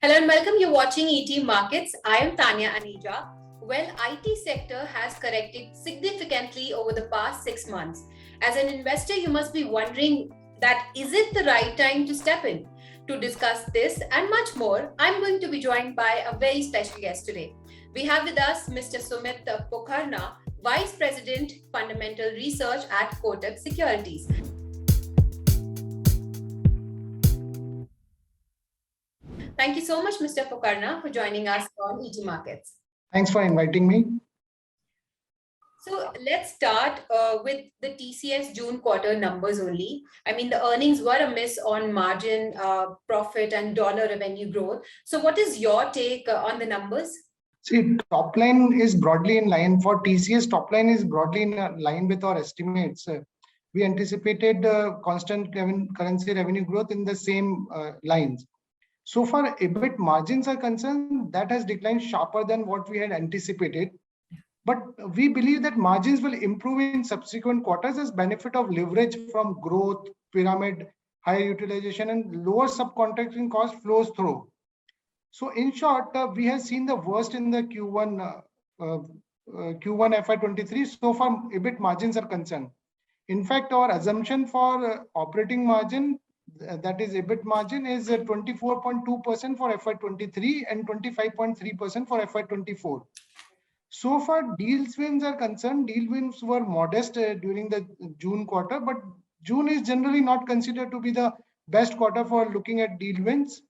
Hello and welcome. You're watching ET Markets. I am Tanya Aneja. Well, IT sector has corrected significantly over the past 6 months. As an investor, you must be wondering that is it the right time to step in? To discuss this and much more, I'm going to be joined by a very special guest today. We have with us Mr. Sumit Pokharna, Vice President, Fundamental Research at Kotak Securities. Thank you so much, Mr. Pokharna, for joining us on ET Markets. Thanks for inviting me. So let's start with the TCS June quarter numbers only. I mean, the earnings were a miss on margin, profit, and dollar revenue growth. So what is your take on the numbers? See, top line is broadly in line. For TCS, top line is broadly in line with our estimates. We anticipated constant currency revenue growth in the same lines. So far, EBIT margins are concerned, that has declined sharper than what we had anticipated. But we believe that margins will improve in subsequent quarters as benefit of leverage from growth, pyramid, higher utilization, and lower subcontracting cost flows through. So in short, we have seen the worst in the Q1 FY23. So far, EBIT margins are concerned. In fact, our assumption for operating margin, that is EBIT margin, is 24.2% for FY23 and 25.3% for FY24. So far, deal wins are concerned. Deal wins were modest during the June quarter, but June is generally not considered to be the best quarter for looking at deal wins.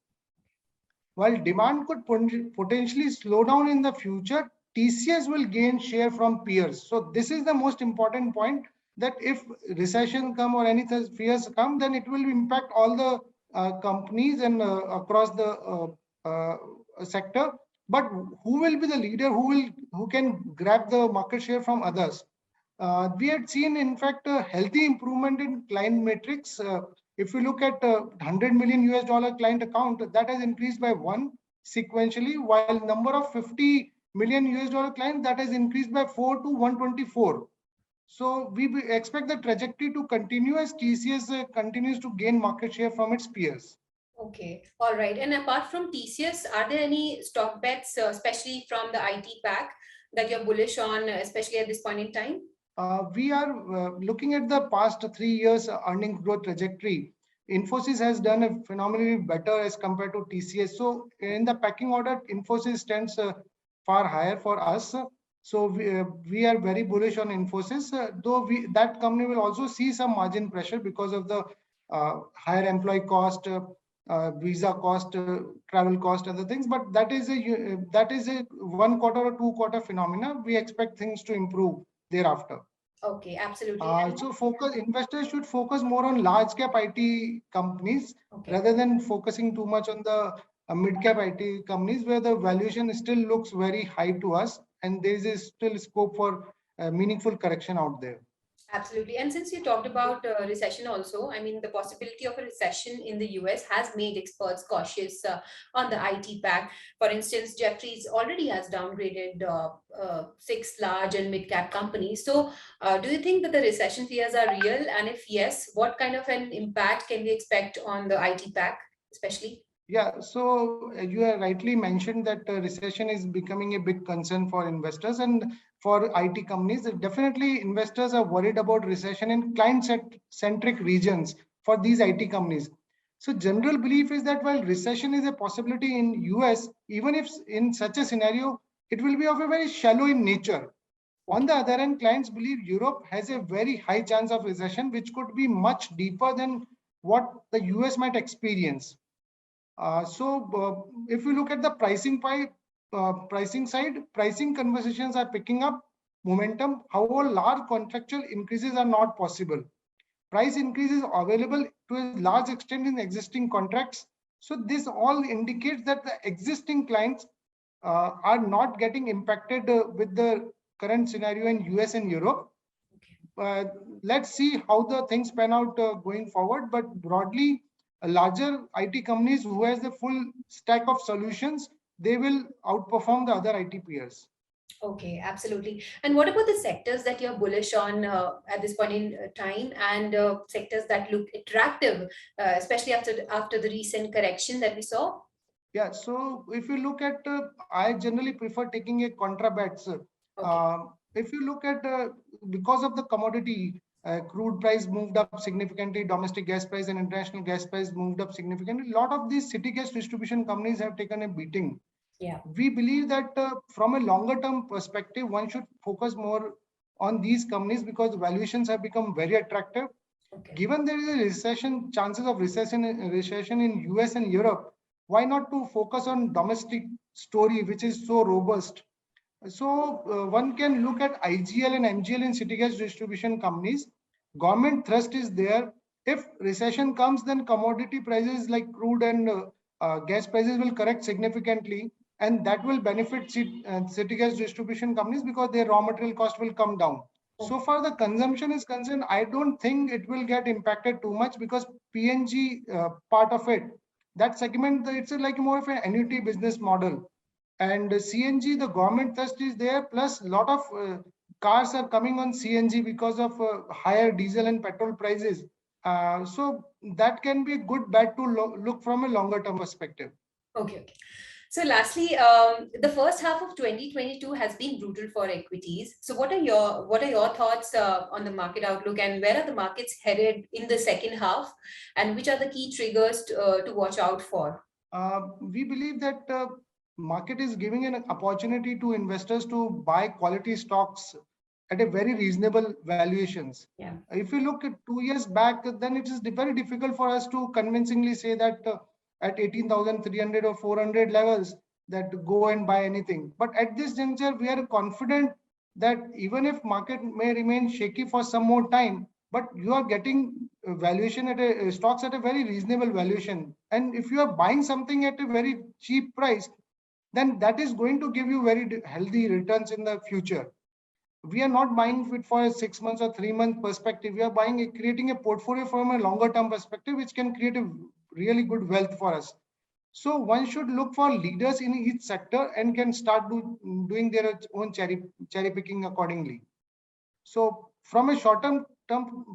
While demand could potentially slow down in the future, TCS will gain share from peers. So this is the most important point, that if recession come or any fears come, then it will impact all the companies and across the sector. But who will be the leader? Who can grab the market share from others? We had seen, in fact, a healthy improvement in client metrics. If you look at $100 million client account, that has increased by 1 sequentially, while number of $50 million clients, that has increased by 4 to 124. So we expect the trajectory to continue as TCS continues to gain market share from its peers. Okay, all right. And apart from TCS, are there any stock bets, especially from the IT pack, that you're bullish on, especially at this point in time? We are looking at the past 3 years earnings growth trajectory. Infosys has done a phenomenally better as compared to TCS. So in the pecking order, Infosys stands far higher for us. So we are very bullish on Infosys, though that company will also see some margin pressure because of the higher employee cost, visa cost, travel cost, other things. But that is a 1 quarter or 2 quarter phenomena. We expect things to improve thereafter. Okay, absolutely. So investors should focus more on large cap IT companies rather than focusing too much on the mid cap IT companies, where the valuation still looks very high to us, and there is still scope for meaningful correction out there. Absolutely. And since you talked about recession also, I mean, the possibility of a recession in the US has made experts cautious on the IT pack. For instance, Jefferies already has downgraded 6 large and mid-cap companies. So do you think that the recession fears are real? And if yes, what kind of an impact can we expect on the IT pack, especially? Yeah, so you have rightly mentioned that recession is becoming a big concern for investors and for IT companies. Definitely, investors are worried about recession in client-centric regions for these IT companies. So general belief is that while recession is a possibility in US, even if in such a scenario, it will be of a very shallow in nature. On the other hand, clients believe Europe has a very high chance of recession, which could be much deeper than what the US might experience. If you look at the pricing side, pricing conversations are picking up momentum. However, large contractual increases are not possible. Price increases available to a large extent in existing contracts. So this all indicates that the existing clients are not getting impacted with the current scenario in US and Europe. Let's see how the things pan out going forward. But broadly, larger IT companies who has the full stack of solutions, they will outperform the other IT peers. Okay, absolutely. And what about the sectors that you're bullish on at this point in time, and sectors that look attractive, especially after the recent correction that we saw? Yeah, so if you look at, I generally prefer taking a contra bets. Okay. If you look at, because of the commodity, crude price moved up significantly, domestic gas price and international gas price moved up significantly. A lot of these city gas distribution companies have taken a beating. Yeah. We believe that from a longer term perspective, one should focus more on these companies because valuations have become very attractive. Okay. Given there is a recession, chances of recession in US and Europe, why not to focus on domestic story, which is so robust? So one can look at IGL and MGL in city gas distribution companies. Government thrust is there. If recession comes, then commodity prices like crude and gas prices will correct significantly, and that will benefit city gas distribution companies because their raw material cost will come down. So far, the consumption is concerned, I don't think it will get impacted too much because PNG part of it, that segment, it's like more of an annuity business model. And CNG, the government thrust is there, plus a lot of cars are coming on CNG because of higher diesel and petrol prices. So that can be a good bet to look from a longer term perspective. Okay. So lastly, the first half of 2022 has been brutal for equities. So what are your thoughts on the market outlook, and where are the markets headed in the second half, and which are the key triggers to watch out for? We believe that market is giving an opportunity to investors to buy quality stocks at a very reasonable valuations. Yeah. If you look at 2 years back, then it is very difficult for us to convincingly say that at 18,300 or 400 levels that go and buy anything. But at this juncture, we are confident that even if market may remain shaky for some more time, but you are getting valuation at a stocks at a very reasonable valuation. And if you are buying something at a very cheap price, then that is going to give you very healthy returns in the future. We are not buying it for a 6 months or 3 month perspective. We are creating a portfolio from a longer term perspective, which can create a really good wealth for us. So one should look for leaders in each sector and can start doing their own cherry picking accordingly. So from a short term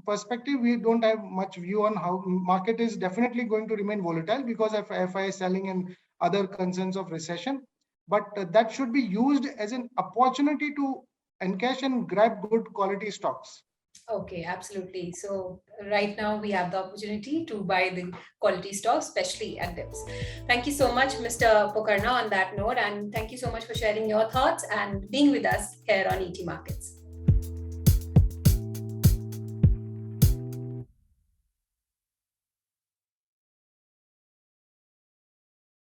perspective, we don't have much view on how market is definitely going to remain volatile because of FI selling and other concerns of recession. But that should be used as an opportunity to encash and grab good quality stocks. Okay, absolutely. So right now we have the opportunity to buy the quality stocks, especially at dips. Thank you so much, Mr. Pokharna, on that note, and thank you so much for sharing your thoughts and being with us here on ET Markets.